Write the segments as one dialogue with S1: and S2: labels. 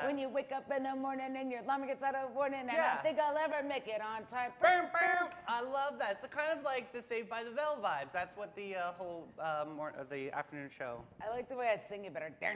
S1: When you wake up in the morning and your alarm gets out of warning, and I
S2: Yeah.
S1: don't think I'll ever make it on time.
S2: Bam, bam. I love that. It's kind of like the Saved by the Bell vibes. That's what the whole the afternoon show.
S1: I like the way I sing it better.
S2: Yeah,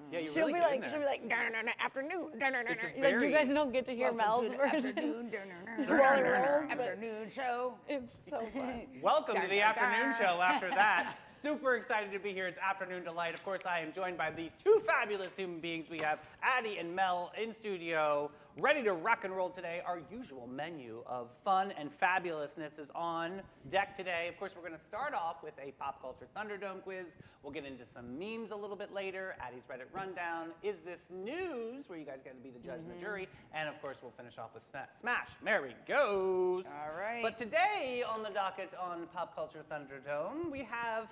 S2: you're
S3: She'll
S2: really
S3: be
S2: good in
S3: like,
S2: there.
S3: afternoon.
S2: It's
S3: Like,
S2: very-
S3: you guys don't get to hear Mel's version. While it rolls, but
S1: Afternoon show.
S3: it's so fun.
S2: Welcome to the afternoon show after that. Super excited to be here. It's Afternoon Delight. Of course, I am joined by these two fabulous human beings. We have Addie and Mel in studio, ready to rock and roll today. Our usual menu of fun and fabulousness is on deck today. Of course, we're going to start off with a Pop Culture Thunderdome quiz. We'll get into some memes a little bit later. Addie's Reddit Rundown. Is this news? Where you guys get to be the judge and the jury. And of course, we'll finish off with Smash, Mary, Ghost.
S1: All right.
S2: But today on the docket on Pop Culture Thunderdome, we have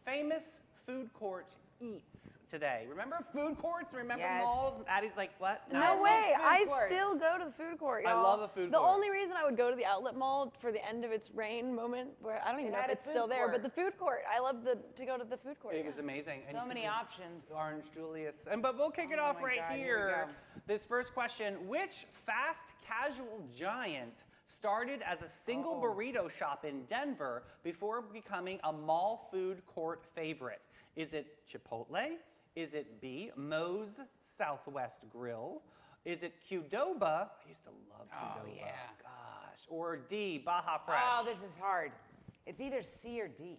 S2: famous food court eats today. Remember food courts? Remember
S1: Yes.
S2: malls? Addie's like, what?
S3: No
S1: love
S3: way.
S1: food
S3: I
S1: courts.
S3: still go to the food court,
S2: I
S3: y'all.
S2: love a food
S3: The
S2: court.
S3: only reason I would go to the outlet mall for the end of its reign moment, where I don't even
S1: It
S3: know if
S1: had a
S3: it's still
S1: food
S3: there, but
S1: court.
S3: the food court. I love to go to the food court.
S2: It
S3: yeah.
S2: was amazing. And
S1: So
S2: you
S1: many
S2: could do
S1: options.
S2: Orange Julius. But we'll kick it
S1: Oh
S2: off
S1: my
S2: right
S1: God, here we
S2: here.
S1: go.
S2: This first question, which fast casual giant started as a single burrito shop in Denver before becoming a mall food court favorite? Is it Chipotle? Is it B, Moe's Southwest Grill? Is it Qdoba? I used to love Qdoba.
S1: Oh, yeah.
S2: Gosh. Or D, Baja Fresh?
S1: Oh, this is hard. It's either C or D.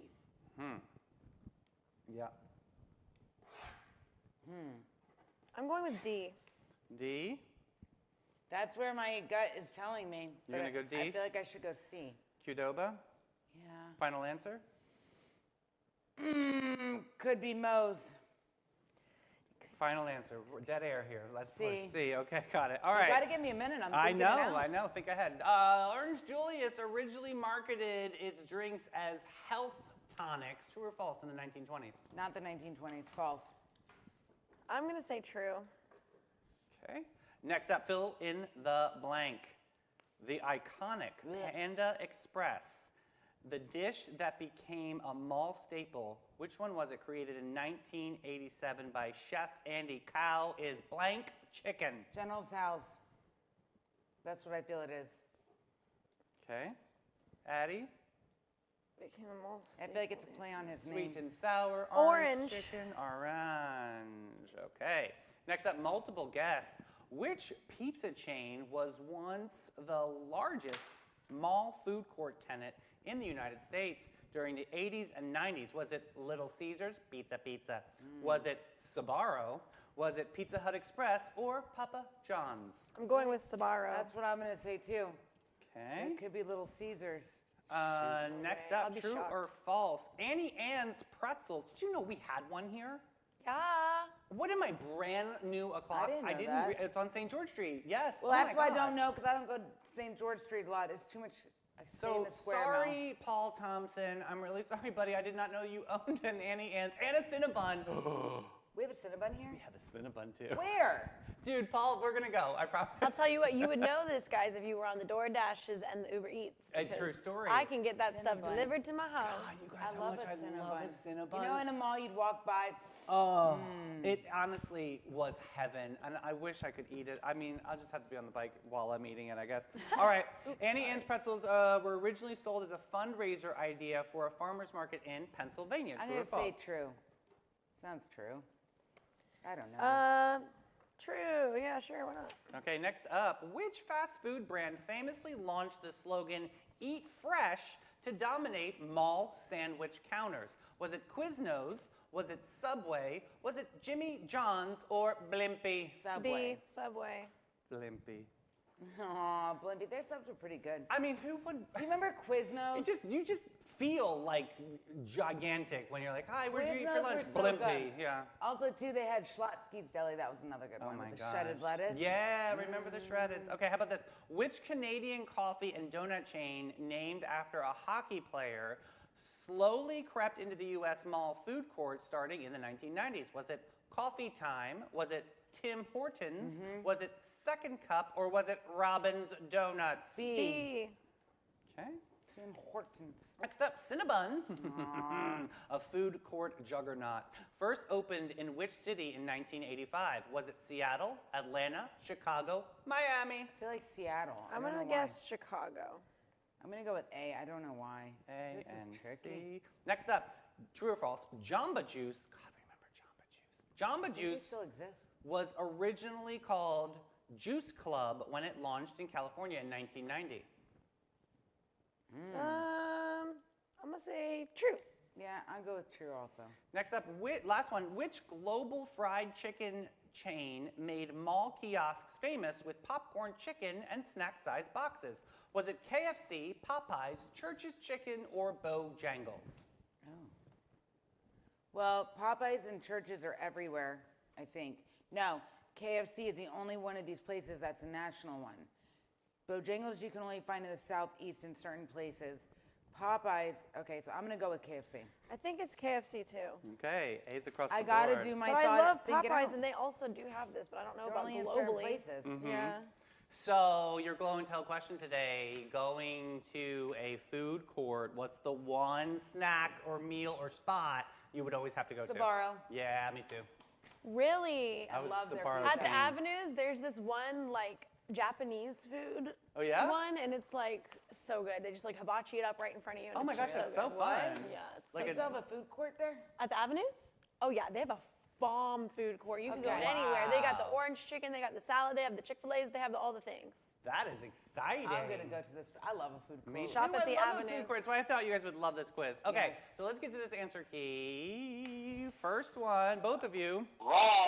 S2: Yeah.
S3: I'm going with D.
S2: D?
S1: That's where my gut is telling me.
S2: You're
S1: but
S2: gonna go
S1: I
S2: D?
S1: feel like I should go C.
S2: Qdoba?
S1: Yeah.
S2: Final answer?
S1: Could be Moe's.
S2: Final answer. We're dead air here. Let's push
S1: C.
S2: C. Okay, got it. All
S1: You
S2: right.
S1: gotta give me a minute. I'm
S2: I
S1: thinking it
S2: know,
S1: out.
S2: I know. Think ahead. Orange Julius originally marketed its drinks as health tonics. True or false in the 1920s?
S1: Not the 1920s. False.
S3: I'm going to say true.
S2: Okay. Next up, fill in the blank. The iconic
S1: Ugh.
S2: Panda Express. The dish that became a mall staple. Which one was it? Created in 1987 by Chef Andy Cow is blank chicken.
S1: General's house. That's what I feel it is.
S2: Okay. Addie?
S3: Became a mall
S1: I feel like it's a play on his name.
S2: Sweet and sour,
S3: Orange.
S2: chicken, orange. Okay. Next up, multiple guess. Which pizza chain was once the largest mall food court tenant in the United States during the 80s and 90s? Was it Little Caesars? Pizza, pizza. Was it Sbarro? Was it Pizza Hut Express or Papa John's?
S3: I'm going with Sbarro.
S1: That's what I'm gonna say too.
S2: Okay.
S1: It could be Little Caesars.
S2: Next
S3: I'll
S2: up,
S3: be
S2: true
S3: shocked.
S2: or false? Annie Ann's Pretzels. Did you know we had one here?
S3: Yeah.
S2: What am I, brand new o'clock?
S1: didn't know that.
S2: It's on St. George Street. Yes.
S1: Well,
S2: Oh
S1: that's
S2: my
S1: why I
S2: God.
S1: don't know because I don't go to St. George Street a lot. It's too much. I stay in
S2: So
S1: the square now.
S2: sorry, Paul Thompson. I'm really sorry, buddy. I did not know you owned an Annie Ann's and a Cinnabon.
S1: We have a Cinnabon here.
S2: We have a Cinnabon too.
S1: Where?
S2: Dude, Paul, we're gonna go. I promise.
S3: I'll tell you what, you would know this, guys, if you were on the DoorDashes and the Uber Eats.
S2: A
S3: because
S2: true story.
S3: I can get that stuff
S1: Cinnabon.
S3: delivered to my house.
S2: God, you guys,
S1: I
S2: how
S1: love
S2: much
S1: a
S2: I love a Cinnabon.
S1: You know, in a mall you'd walk by.
S2: Oh, it honestly was heaven, and I wish I could eat it. I mean, I'll just have to be on the bike while I'm eating it, I guess. All right, Annie Ann's Pretzels were originally sold as a fundraiser idea for a farmer's market in Pennsylvania.
S1: I'm
S2: True or
S1: gonna say
S2: false?
S1: true. Sounds true. I don't know.
S3: True. Yeah, sure. Why not?
S2: Okay, next up, which fast food brand famously launched the slogan "Eat Fresh" to dominate mall sandwich counters? Was it Quiznos? Was it Subway? Was it Jimmy John's or Blimpie?
S1: Subway.
S3: B. Subway.
S2: Blimpie.
S1: Aw, Blimpie. Their subs were pretty good.
S2: I mean, who would?
S1: Do you remember Quiznos?
S2: You just feel like gigantic when you're like, "Hi, where'd you eat for
S1: Quiznos
S2: lunch?"
S1: were so
S2: Blimpie.
S1: good.
S2: Yeah.
S1: Also, too, they had Schlotzsky's Deli. That was another good
S2: Oh
S1: one
S2: my
S1: with the
S2: gosh.
S1: shredded lettuce.
S2: Yeah, remember the shreddeds. Okay, how about this? Which Canadian coffee and donut chain named after a hockey player slowly crept into the U.S. mall food court starting in the 1990s? Was it Coffee Time? Was it Tim Hortons? Was it Second Cup? Or was it Robin's Donuts?
S1: B.
S3: B.
S2: Okay.
S1: Tim Hortons.
S2: Next up, Cinnabon, a food court juggernaut. First opened in which city in 1985? Was it Seattle, Atlanta, Chicago, Miami?
S1: I feel like Seattle. I
S3: I'm
S1: don't
S3: gonna
S1: know why.
S3: guess Chicago.
S1: I'm gonna go with A. I don't know why.
S2: A
S1: This
S2: and
S1: is tricky.
S2: C. Next up, true or false? Jamba Juice. God, remember Jamba Juice. Jamba
S1: I think they
S2: Juice
S1: still exist.
S2: was originally called Juice Club when it launched in California in 1990.
S3: I'm gonna say true.
S1: Yeah, I'll go with true also.
S2: Next up, last one. Which global fried chicken chain made mall kiosks famous with popcorn chicken and snack-sized boxes? Was it KFC, Popeyes, Church's Chicken, or Bojangles?
S1: Well, Popeyes and Churches are everywhere, I think. No, KFC is the only one of these places that's a national one. Bojangles you can only find in the southeast in certain places. Popeyes, okay, so I'm gonna go with KFC.
S3: I think it's KFC too.
S2: Okay, A's across
S1: I
S2: the
S1: gotta
S2: board.
S1: do my
S3: But I
S1: thought.
S3: love
S1: think it
S3: Popeyes,
S1: out.
S3: and they also do have this, but I don't know
S1: They're
S3: about
S1: only in
S3: globally.
S1: certain places.
S3: Yeah.
S2: So your glow and tell question today, going to a food court, what's the one snack or meal or spot you would always have to go to?
S1: Sbarro.
S2: Yeah, me too.
S3: Really?
S2: I was
S1: love their
S2: Sbarro
S1: food.
S3: At the
S2: king.
S3: Avenues, there's this one like Japanese food
S2: Oh yeah?
S3: one, and it's like so good. They just like hibachi it up right in front of you. And
S2: Oh my
S3: it's
S2: gosh,
S3: just
S2: that's
S3: so
S2: so
S3: good.
S2: fun.
S3: Yeah, it's
S2: Like
S3: so
S2: a-
S1: You still have a food court there?
S3: At the Avenues? Oh yeah, they have a bomb food court. You can go
S1: Okay.
S3: anywhere. They got the
S2: Wow.
S3: orange chicken, they got the salad, they have the Chick-fil-A's, they have all the things.
S2: That is exciting.
S1: I'm gonna go to this. I love a food court.
S2: Me
S3: Shop
S2: too.
S3: at
S2: I
S3: the
S2: love food
S3: Avenues.
S2: court, so I thought you guys would love this quiz. Okay,
S1: Yes.
S2: so let's get to this answer key. First one, both of you.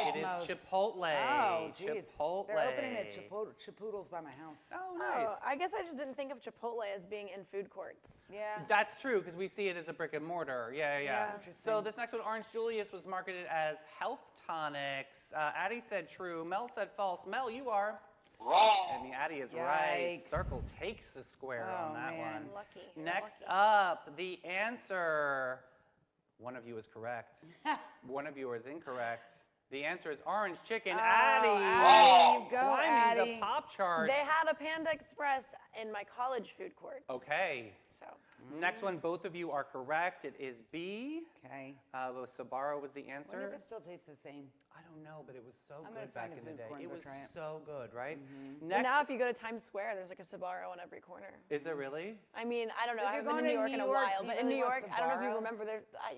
S2: It is
S1: Moe's.
S2: Chipotle.
S1: Oh, geez.
S2: Chipotle.
S1: They're opening at Chipoodles by my house.
S2: Oh, nice.
S3: Oh, I guess I just didn't think of Chipotle as being in food courts.
S1: Yeah.
S2: That's true, because we see it as a brick and mortar. Yeah.
S3: Yeah.
S2: So
S1: Interesting.
S2: this next one, Orange Julius, was marketed as health tonics. Addie said true. Mel said false. Mel, you are wrong. And Addie is right.
S1: Yikes.
S2: Circle takes the square on
S1: Oh,
S2: that
S1: man.
S2: one.
S3: Lucky. You're
S2: Next
S3: lucky.
S2: up, the answer. One of you is correct. One of you is incorrect. The answer is orange chicken.
S1: Oh,
S2: Addie.
S1: Addie, you go,
S2: Climbing
S1: Addie.
S2: the pop charts.
S3: They had a Panda Express in my college food court.
S2: Okay.
S3: So
S2: Next one, both of you are correct. It is B.
S1: Okay.
S2: Sbarro was the
S1: Wonder
S2: answer.
S1: if it still tastes the same.
S2: I don't know, but it was so
S1: I'm gonna
S2: good back
S1: find a
S2: in the
S1: food
S2: day.
S1: court and
S2: It
S1: go
S2: was
S1: try it.
S2: so good, right?
S3: and
S2: Next,
S3: now if you go to Times Square, there's like a Sbarro on every corner.
S2: is there really?
S3: I mean, I don't know.
S1: If
S3: I
S1: you're
S3: haven't been to New
S1: going
S3: York
S1: to
S3: in a
S1: New York,
S3: while,
S1: do
S3: but
S1: you
S3: in New
S1: really want
S3: York, I don't know if you
S1: Sbarro?
S3: remember.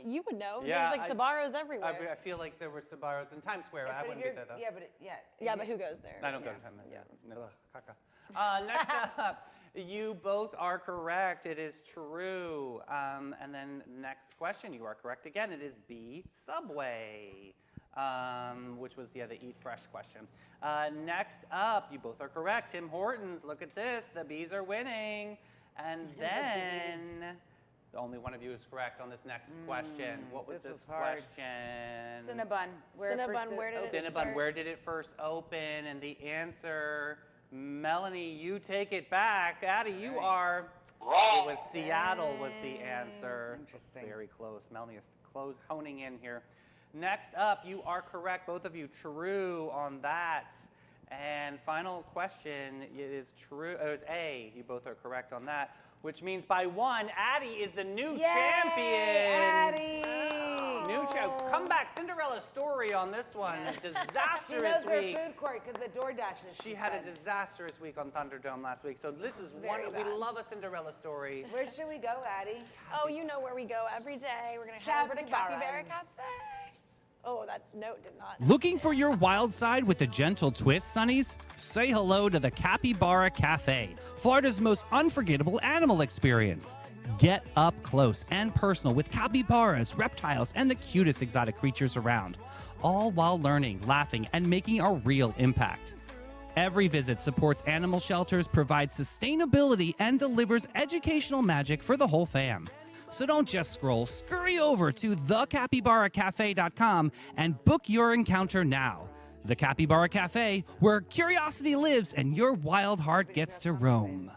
S3: You would know.
S2: Yeah,
S3: There's like Sbarros everywhere.
S2: I feel like there were Sbarros in Times Square. I
S1: But if
S2: wouldn't be
S1: you're-
S2: there though.
S1: Yeah, but
S3: yeah, but who goes there?
S2: I don't go to
S1: Yeah.
S2: Times Square. No, ugh, caca. Next up, you both are correct. It is true. And then next question, you are correct again. It is B, Subway, which was the Eat Fresh question. Next up, you both are correct. Tim Hortons, look at this. The Bees are winning. And then only one of you is correct on this next question. What was
S1: this
S2: this
S1: was hard.
S2: question?
S1: Cinnabon.
S3: Cinnabon, where did it
S2: Cinnabon,
S3: start?
S2: where did it first open? And the answer, Melanie, you take it back. Addie, you are wrong. It was Seattle was the answer.
S1: Interesting.
S2: Very close. Melanie is honing in here. Next up, you are correct, both of you, true on that. And final question, it is true. It was A. You both are correct on that, which means by one, Addie is the new
S1: Yay,
S2: champion.
S1: Addie!
S2: New comeback Cinderella story on this one.
S1: She
S2: Disastrous
S1: knows her
S2: week.
S1: food court because the DoorDash is.
S2: She had a disastrous week on Thunderdome last week. So this is one.
S3: very
S2: We
S3: bad.
S2: love a Cinderella story.
S1: Where should we go, Addie?
S3: Oh, you know where we go every day. We're gonna head over to
S1: Capybara.
S3: Capybara Cafe. Oh, that note did not.
S4: Looking for your wild side with a gentle twist, Sonnies? Say hello to the Capybara Cafe, Florida's most unforgettable animal experience. Get up close and personal with capybaras, reptiles, and the cutest exotic creatures around, all while learning, laughing, and making a real impact. Every visit supports animal shelters, provides sustainability, and delivers educational magic for the whole fam. So don't just scroll, scurry over to thecapybaracafe.com and book your encounter now. The Capybara Cafe, where curiosity lives and your wild heart gets to roam.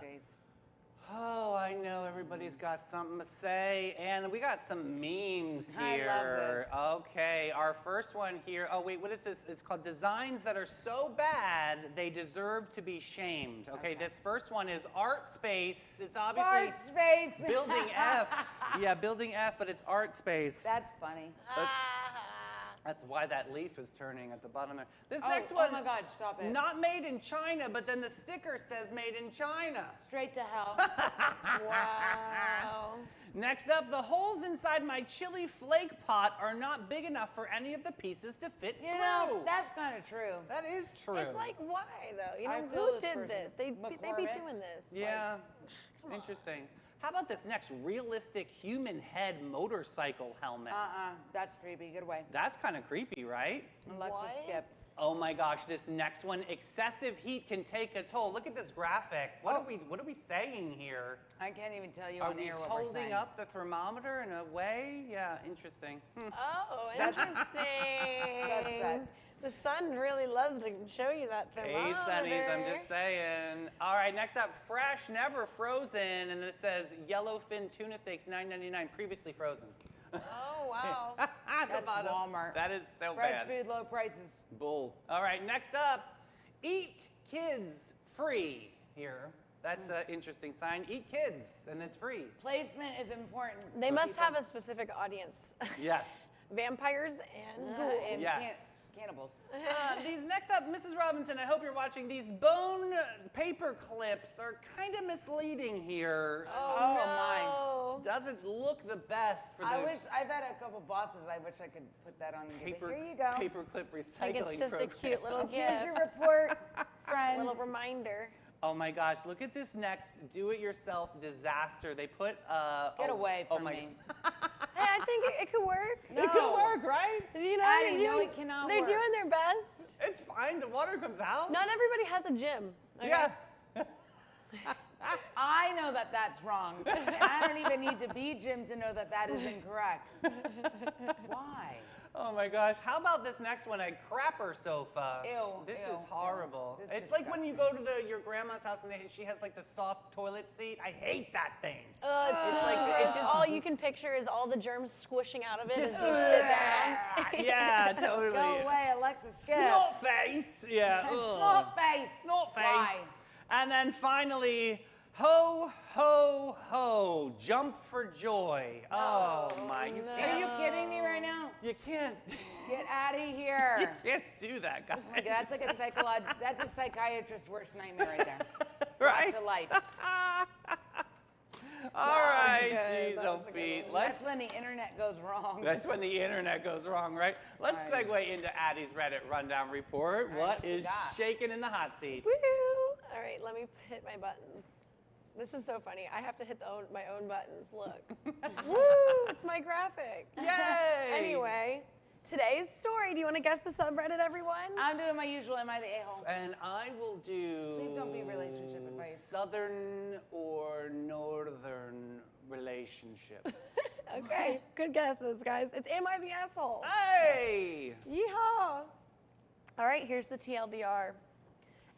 S2: Oh, I know. everybody's got something to say, and we got some memes
S1: I
S2: here.
S1: love this.
S2: Okay, our first one here. Oh wait, what is this? It's called designs that are so bad they deserve to be shamed. Okay, this first one is art space. It's obviously
S1: Art space.
S2: building F. Yeah, building F, but it's art space.
S1: That's funny.
S2: That's why that leaf is turning at the bottom there. This
S1: Oh,
S2: next
S1: oh
S2: one,
S1: my God, stop it.
S2: not made in China, but then the sticker says made in China.
S1: Straight to hell.
S3: Wow.
S2: Next up, the holes inside my chili flake pot are not big enough for any of the pieces to fit
S1: You know,
S2: through.
S1: that's kind of true.
S2: That is true.
S3: It's like, why though? You
S1: I
S3: know,
S1: feel
S3: who
S1: this
S3: did
S1: person.
S3: this? They be
S1: McCormick's?
S3: doing this.
S2: yeah, interesting. How about this next realistic human head motorcycle helmet?
S1: That's creepy. Get away.
S2: That's kind of creepy, right?
S1: Alexa,
S3: What?
S1: skip.
S2: Oh my gosh, this next one, excessive heat can take a toll. Look at this graphic. What are we saying here?
S1: I can't even tell you
S2: Are
S1: on
S2: we
S1: air what we're
S2: holding
S1: saying.
S2: up the thermometer in a way? Yeah, interesting.
S3: Oh,
S1: That's-
S3: interesting.
S1: Suspect.
S3: The sun really loves to show you that
S2: Hey,
S3: thermometer.
S2: Sonny's, I'm just saying. All right, next up, fresh, never frozen, and it says yellowfin tuna steaks, $9.99, previously frozen.
S3: Oh, wow.
S2: At the
S1: That's
S2: bottom.
S1: Walmart.
S2: That is so
S1: Fresh
S2: bad.
S1: food, low prices.
S2: Bull. All right, next up, eat kids free here. That's an interesting sign. Eat kids, and it's free.
S1: Placement is important.
S3: They
S1: for
S3: must
S1: people.
S3: have a specific audience.
S2: Yes.
S3: Vampires and ghouls.
S1: And
S2: Yes.
S1: cannibals.
S2: These next up, Mrs. Robinson, I hope you're watching. These bone paper clips are kind of misleading here.
S1: Oh,
S3: no.
S2: Doesn't look the best for the
S1: I wish I've had a couple bosses. I wish I could put that on. and give it.
S2: paper,
S1: Here you go.
S2: paperclip
S3: I
S2: recycling
S3: think it's just
S2: program.
S3: a cute little
S1: Here's
S3: gift.
S1: your report, friend.
S3: Little reminder.
S2: Oh my gosh, look at this next do-it-yourself disaster. They put
S1: Get away from
S2: my
S1: me.
S3: Hey, I think it could work.
S2: It could work, right?
S3: You know,
S1: Addie,
S3: they're
S1: no,
S3: doing-
S1: it cannot
S3: They're
S1: work.
S3: doing their best.
S2: It's fine, the water comes out.
S3: Not everybody has a gym. Okay?
S2: Yeah.
S1: I know that that's wrong. And I don't even need to be Jim to know that that is incorrect. Why?
S2: Oh my gosh, how about this next one, a crapper sofa?
S1: Ew,
S2: This
S1: ew,
S2: is horrible.
S1: ew. This is
S2: It's like when you go to your grandma's house and she has like the soft toilet seat. I hate that thing.
S3: It's
S2: like-
S3: like
S2: it just-
S3: all you can picture is all the germs squishing out of it
S2: Just-
S3: as you sit down.
S2: Yeah, totally.
S1: Go away, Alexa, skip.
S2: Snort face. Yeah. ugh.
S1: Snort face.
S2: Snort face.
S1: Why?
S2: And then finally, ho, ho, ho, jump for joy. Oh my, you
S3: no.
S1: Are
S2: can't,
S1: you kidding me right now?
S2: you can't,
S1: Get out of
S2: you
S1: here.
S2: can't do that, guys.
S1: Oh my God, that's like a that's a psychiatrist's worst nightmare right there.
S2: Right?
S1: Brought to life.
S2: All right,
S3: good.
S2: jeez,
S3: That
S2: oh
S3: was a good
S2: Pete.
S3: one.
S2: Let's.
S1: That's when the internet goes wrong.
S2: That's when the internet goes wrong, right? Let's
S1: All right.
S2: segue into Addie's Reddit rundown report.
S1: right,
S2: What
S1: what you
S2: is
S1: got?
S2: shaking in the hot seat?
S3: Woo! All right, let me hit my buttons. This is so funny. I have to hit my own buttons. Look. Woo! It's my graphic.
S2: Yay!
S3: Anyway, today's story. Do you want to guess the subreddit, everyone?
S1: I'm doing my usual. Am I the a-hole?
S2: And I will do.
S1: Please don't be relationship advice.
S2: Southern or northern relationship.
S3: Okay, good guesses, guys. It's Am I the Asshole?
S2: Hey!
S3: Yeehaw! All right, here's the TLDR.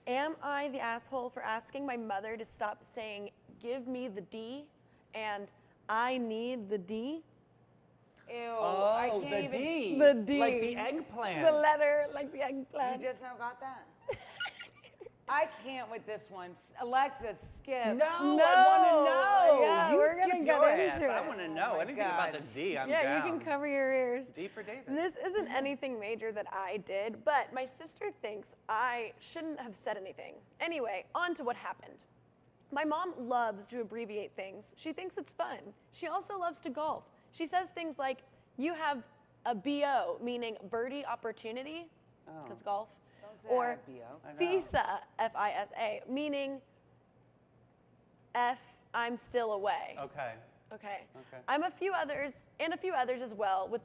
S3: Am I the asshole for asking my mother to stop saying, give me the D, and I need the D?
S1: Ew. I
S2: Oh,
S1: can't
S2: the
S1: even.
S2: D.
S3: The D.
S2: Like the eggplant.
S3: The letter, like the
S1: You
S3: eggplant.
S1: just now got that? I can't with this one. Alexa, skip.
S2: No, I
S3: No.
S2: want to know.
S3: Yeah,
S2: You
S3: we're gonna
S2: skip
S3: get
S2: your
S3: into
S2: ass.
S3: it.
S2: I want to know
S1: Oh my
S2: anything about the
S1: God.
S2: D. I'm
S3: Yeah,
S2: down.
S3: you can cover your ears.
S2: D for David.
S3: This isn't anything major that I did, but my sister thinks I shouldn't have said anything. Anyway, on to what happened. My mom loves to abbreviate things. She thinks it's fun. She also loves to golf. She says things like, you have a BO, meaning birdie opportunity, because golf,
S1: Don't say I
S3: or
S1: have BO.
S2: I know.
S3: FISA, F-I-S-A, meaning F, I'm still away.
S2: Okay.
S3: Okay.
S2: Okay.
S3: I'm a few others, and a few others as well, with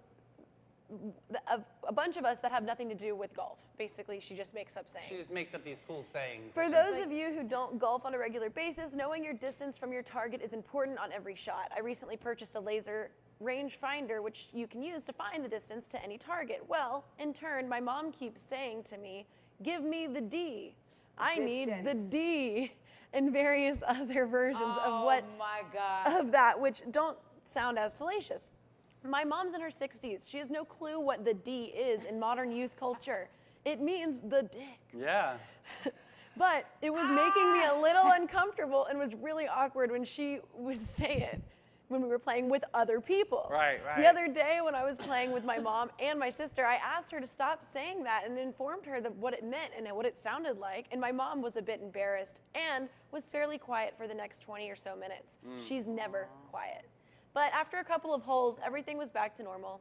S3: a bunch of us that have nothing to do with golf. Basically, she just makes up sayings.
S2: She just makes up these cool sayings.
S3: For those of you who don't golf on a regular basis, knowing your distance from your target is important on every shot. I recently purchased a laser range finder, which you can use to find the distance to any target. Well, in turn, my mom keeps saying to me, give me the D. I need the
S1: Distance.
S3: D. and various other versions of what
S1: Oh my God.
S3: of that, which don't sound as salacious. My mom's in her 60s. She has no clue what the D is in modern youth culture. It means the dick.
S2: Yeah.
S3: But it was making me a little uncomfortable and was really awkward when she would say it when we were playing with other people.
S2: Right.
S3: The other day when I was playing with my mom and my sister, I asked her to stop saying that and informed her what it meant and what it sounded like. And my mom was a bit embarrassed and was fairly quiet for the next 20 or so minutes. She's never quiet. But after a couple of holes, everything was back to normal.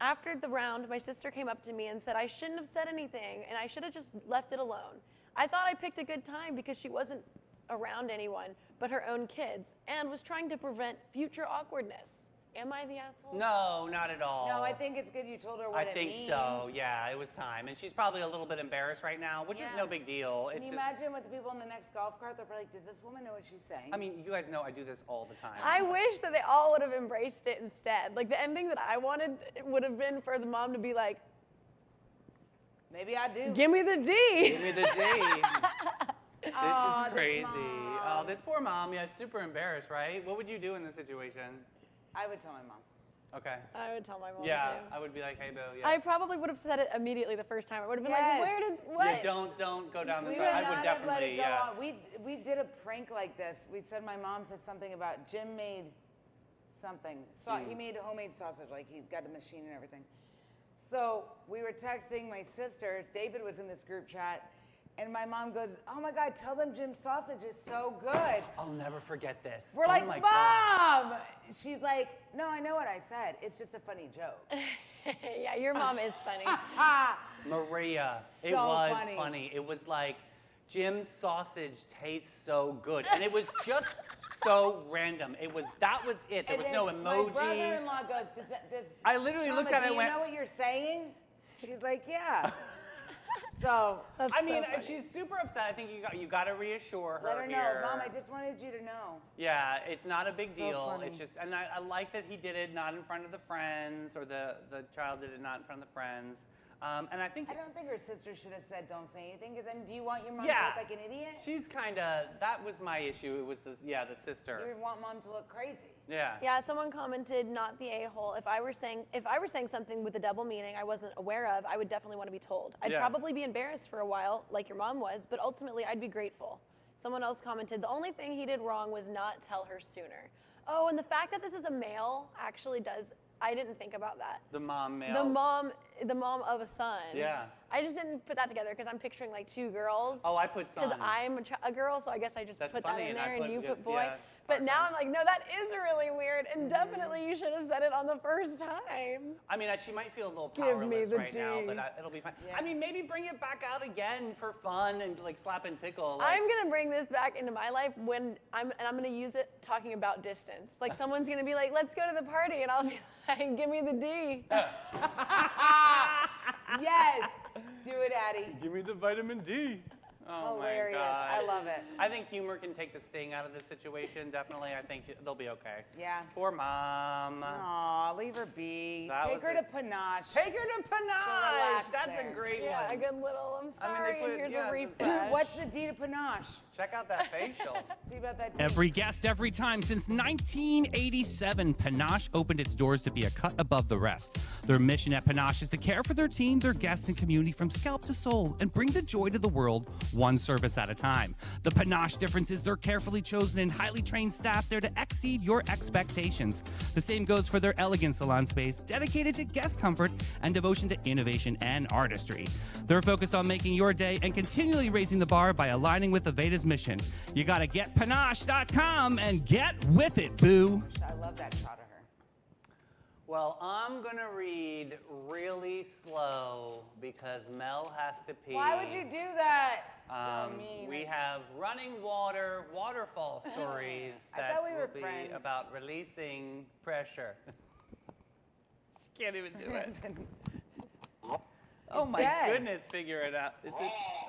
S3: After the round, my sister came up to me and said I shouldn't have said anything and I should have just left it alone. I thought I picked a good time because she wasn't around anyone but her own kids and was trying to prevent future awkwardness. Am I the asshole?
S2: No, not at all.
S1: No, I think it's good you told her what
S2: I
S1: it
S2: think
S1: means.
S2: so. Yeah, it was time, and she's probably a little bit embarrassed right now, which is
S1: Yeah.
S2: no big deal.
S1: Can
S2: It's
S1: you
S2: just,
S1: imagine with the people in the next golf cart? They're probably like, does this woman know what she's saying?
S2: I mean, you guys know I do this all the time.
S3: I wish that they all would have embraced it instead. Like the ending that I wanted would have been for the mom to be like,
S1: Maybe I do.
S3: give me the D.
S2: Give me the D. This
S1: Aw,
S2: is
S1: this
S2: crazy.
S1: mom.
S2: Oh, this poor mom. Yeah, super embarrassed, right? What would you do in this situation?
S1: I would tell my mom.
S2: Okay.
S3: I would tell my mom
S2: Yeah,
S3: too.
S2: I would be like, hey, Boo. Yeah.
S3: I probably would have said it immediately the first time. I would have been
S1: Yes.
S3: like, where did, what?
S2: Yeah, don't go down this
S1: We
S2: road.
S1: would
S2: I
S1: not
S2: would
S1: have
S2: definitely,
S1: let it go
S2: yeah.
S1: on. We did a prank like this. We said my mom said something about Jim made something. So he made homemade sausage, like he got a machine and everything. So we were texting my sisters. David was in this group chat, and my mom goes, "Oh my God, tell them Jim's sausage is so good."
S2: I'll never forget this.
S1: We're
S2: Oh
S1: like,
S2: my God.
S1: "Mom!" She's like, "No, I know what I said. It's just a funny joke."
S3: Yeah, your mom is funny.
S2: Maria, it
S1: So
S2: was
S1: funny.
S2: funny. It was like, Jim's sausage tastes so good. And it was just so random. That was it. There was
S1: And
S2: no
S1: then
S2: emoji.
S1: My brother-in-law goes, does
S2: I literally
S1: Shama,
S2: looked at it
S1: do
S2: and
S1: you
S2: went,
S1: know what you're saying? She's like, yeah. So
S3: That's
S2: I
S3: so
S2: mean,
S3: funny.
S2: if she's super upset, I think you got to reassure her
S1: let her know,
S2: here.
S1: Mom, I just wanted you to know.
S2: Yeah, it's not a big
S1: So
S2: deal.
S1: funny.
S2: It's just, and I like that he did it not in front of the friends, or the child did it not in front of the friends. And I think,
S1: I don't think her sister should have said don't say anything, because then do you want your mom
S2: yeah,
S1: to look like an idiot?
S2: she's kind of, that was my issue. It was the sister.
S1: You want mom to look crazy.
S2: Yeah.
S3: Yeah, someone commented, not the a-hole. If I were saying something with a double meaning I wasn't aware of, I would definitely want to be told. I'd
S2: Yeah.
S3: probably be embarrassed for a while, like your mom was, but ultimately I'd be grateful. Someone else commented, the only thing he did wrong was not tell her sooner. Oh, and the fact that this is a male actually does, I didn't think about that.
S2: The mom male.
S3: The mom of a son.
S2: Yeah.
S3: I just didn't put that together because I'm picturing like two girls.
S2: Oh, I put son.
S3: Because I'm a girl, so I guess I just
S2: That's
S3: put
S2: funny,
S3: that in
S2: and I
S3: there, and
S2: put
S3: you
S2: just-
S3: put boy.
S2: yeah,
S3: But now
S2: part-time.
S3: I'm like, no, that is really weird, and definitely you should have said it on the first time.
S2: I mean, she might feel a little
S3: Give me
S2: powerless
S3: the
S2: right now,
S3: D.
S2: but it'll be fine.
S1: Yeah.
S2: I mean, maybe bring it back out again for fun and like slap and tickle. Like,
S3: I'm gonna bring this back into my life when I'm gonna use it talking about distance. Like someone's gonna be like, let's go to the party, and I'll be like, give me the D.
S1: Yes, do it, Addie.
S2: Give me the vitamin D. Oh
S1: Hilarious.
S2: my God.
S1: I love it.
S2: I think humor can take the sting out of this situation. Definitely, I think they'll be okay.
S1: Yeah.
S2: Poor mom.
S1: Aw, leave her be.
S2: That
S1: Take
S2: was
S1: her
S2: it.
S1: to Panache.
S2: Take her to Panache.
S1: relax
S2: That's
S1: there.
S2: a great
S3: Yeah, a
S2: one.
S3: good little. I'm
S2: I mean,
S3: sorry,
S2: they put-
S3: and here's
S2: yeah,
S3: a refresh.
S1: What's the D to Panache?
S2: Check out that facial.
S1: See about that.
S4: Every guest, every time. Since 1987, Panache opened its doors to be a cut above the rest. Their mission at Panache is to care for their team, their guests, and community from scalp to soul and bring the joy to the world one service at a time. The Panache difference is their carefully chosen and highly trained staff there to exceed your expectations. The same goes for their elegant salon space, dedicated to guest comfort and devotion to innovation and artistry. They're focused on making your day and continually raising the bar by aligning with Aveda's mission. You gotta get panache.com and get with it, boo.
S1: I love that shot of her.
S2: Well, I'm gonna read really slow because Mel has to pee.
S1: Why would you do that? So mean.
S2: We have running water, waterfall stories
S1: I
S2: that
S1: thought we were
S2: will be
S1: friends.
S2: about releasing pressure. She can't even do it. Oh my
S1: dead.
S2: goodness, figure it out.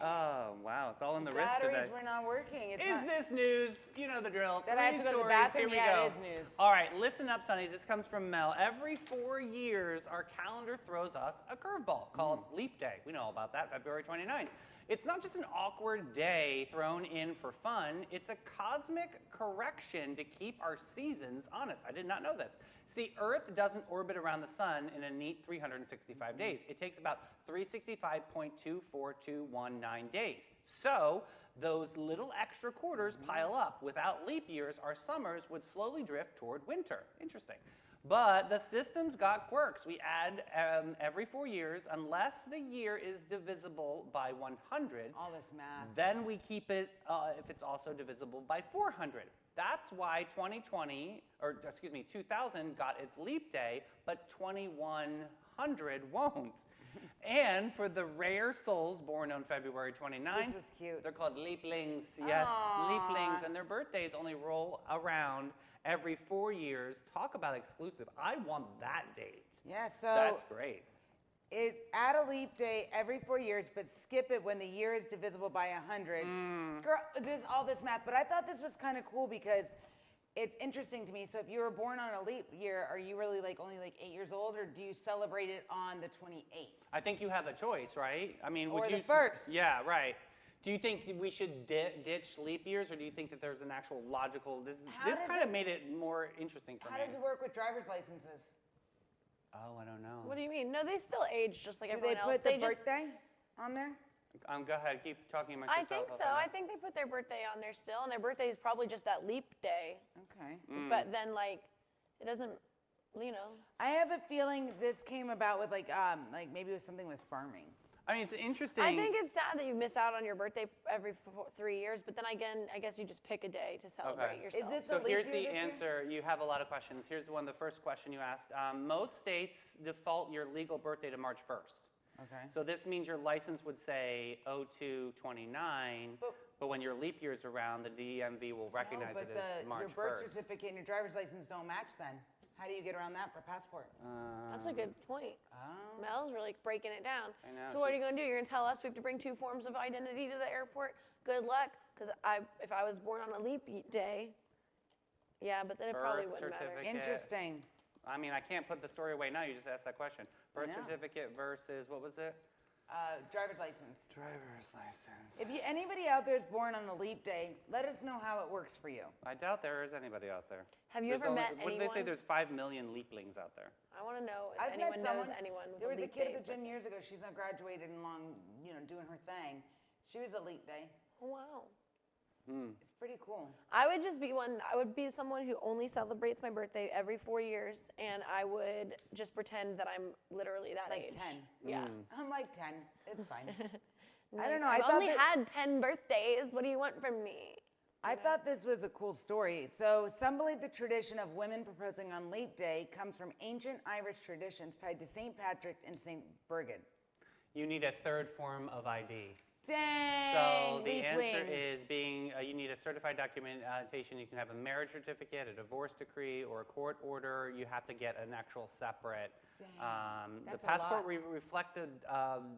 S2: Oh wow, it's all in the wrist
S1: Batteries
S2: today.
S1: were not working. It's
S2: Is
S1: not,
S2: this news? You know the drill.
S1: That I have to
S2: Three
S1: go to the
S2: stories.
S1: bathroom?
S2: Here we
S1: Yeah,
S2: go.
S1: it is news.
S2: All right, listen up, Sonnies. This comes from Mel. Every 4 years, our calendar throws us a curveball called Leap Day. We know all about that, February 29th. It's not just an awkward day thrown in for fun, it's a cosmic correction to keep our seasons honest. I did not know this. See, Earth doesn't orbit around the sun in a neat 365 days. It takes about 365.24219 days. So, those little extra quarters pile up. Without leap years, our summers would slowly drift toward winter. Interesting. But the system's got quirks. We add every 4 years, unless the year is divisible by 100.
S1: All this math.
S2: Then we keep it if it's also divisible by 400. That's why 2000 got its leap day, but 2100 won't. And for the rare souls born on February 29th,
S1: This was cute.
S2: they're called leaplings. Yes,
S1: Aw.
S2: leaplings, and their birthdays only roll around every 4 years. Talk about exclusive. I want that date.
S1: Yeah, so
S2: That's great.
S1: add a leap day every 4 years, but skip it when the year is divisible by 100. Girl, all this math, but I thought this was kind of cool because it's interesting to me. So if you were born on a leap year, are you really only 8 years old, or do you celebrate it on the 28th?
S2: I think you have a choice, right? I mean, would
S1: Or
S2: you
S1: the first.
S2: Yeah, right. Do you think we should ditch leap years, or do you think that there's an actual logical? This
S1: does
S2: kind of
S1: it-
S2: made it more interesting for
S1: How
S2: me.
S1: does it work with driver's licenses?
S2: Oh, I don't know.
S3: What do you mean? No, they still age just like
S1: Do
S3: everyone
S1: they
S3: else.
S1: put the
S3: just,
S1: birthday on there?
S2: Go ahead, keep talking amongst
S3: I
S2: yourself.
S3: think so. I think they put their birthday on there still, and their birthday is probably just that leap day.
S1: Okay.
S3: But then, it doesn't,
S1: I have a feeling this came about with maybe it was something with farming.
S2: I mean, it's interesting.
S3: I think it's sad that you miss out on your birthday every 3 years, but then again, I guess you just pick a day to celebrate
S2: Okay.
S3: yourself.
S1: this
S2: So
S1: a leap
S2: here's
S1: year
S2: the
S1: this year?
S2: answer. You have a lot of questions. Here's the first question you asked. Most states default your legal birthday to March 1st.
S1: Okay.
S2: So this means your license would say 0229, but when your leap year's around, the DMV will recognize
S1: no,
S2: it
S1: but
S2: as March
S1: your birth
S2: 1st.
S1: certificate and your driver's license don't match then. How do you get around that for passport?
S3: That's a good point.
S1: Oh.
S3: Mel's really breaking it down.
S2: I know,
S3: So what are you
S2: she's-
S3: going to do? You're going to tell us we have to bring 2 forms of identity to the airport? Good luck, because if I was born on a leap day, yeah, but then it probably
S2: Birth
S3: wouldn't matter.
S2: certificate.
S1: Interesting.
S2: I mean, I can't put the story away now. You just asked that question. Birth
S1: know.
S2: certificate versus, what was it?
S1: Driver's license.
S2: Driver's license.
S1: If anybody out there is born on a leap day, let us know how it works for you.
S2: I doubt there is anybody out there.
S3: Have you
S2: There's
S3: ever met
S2: What did they say?
S3: anyone?
S2: There's 5 million leaplings out there.
S3: I want to know if
S1: I've
S3: anyone
S1: met someone.
S3: knows anyone with
S1: There
S3: a
S1: was a
S3: leap
S1: kid
S3: day.
S1: at the gym years ago. She's not graduated and doing her thing. She was a leap day.
S3: Oh, wow.
S1: It's pretty cool.
S3: I would just be one. I would be someone who only celebrates my birthday every 4 years, and I would just pretend that I'm literally that
S1: Like
S3: age.
S1: 10.
S3: Yeah.
S1: I'm like 10. It's fine. I
S3: Like,
S1: don't know. I
S3: I've
S1: thought
S3: only
S1: that-
S3: had 10 birthdays. What do you want from me?
S1: I thought this was a cool story. So, some believe the tradition of women proposing on Leap Day comes from ancient Irish traditions tied to St. Patrick and St. Birgit.
S2: You need a third form of ID.
S1: Dang!
S2: So the answer
S1: Leaplings.
S2: is you need a certified documentation. You can have a marriage certificate, a divorce decree, or a court order. You have to get an actual separate. The
S1: That's a
S2: passport
S1: lot.
S2: reflected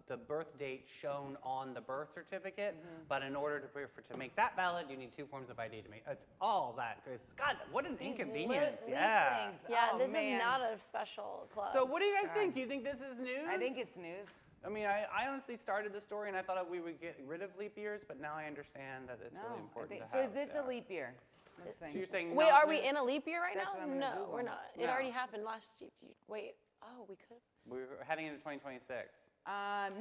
S2: the birth date shown on the birth certificate, but in order to make that valid, you need 2 forms of ID to make. It's all that. God, what an inconvenience! Yeah.
S1: Leaplings.
S3: Yeah,
S1: Oh,
S3: this
S1: man.
S3: is not a special club.
S2: So what do you guys
S1: God.
S2: think? Do you think this is news?
S1: I think it's news.
S2: I mean, I honestly started the story and I thought we would get rid of leap years, but now I understand that it's really
S1: No, I
S2: important
S1: think
S2: to
S1: so.
S2: have.
S1: Is this
S2: yeah.
S1: a leap year? Let's
S2: So
S1: see.
S2: you're saying
S3: Wait,
S2: not
S3: are we
S2: news?
S3: in a leap year right
S1: That's
S3: now?
S1: what I'm gonna
S3: No,
S1: Google.
S3: we're not.
S2: No.
S3: It already happened last year. Wait. Oh, we could.
S2: We're heading into 2026.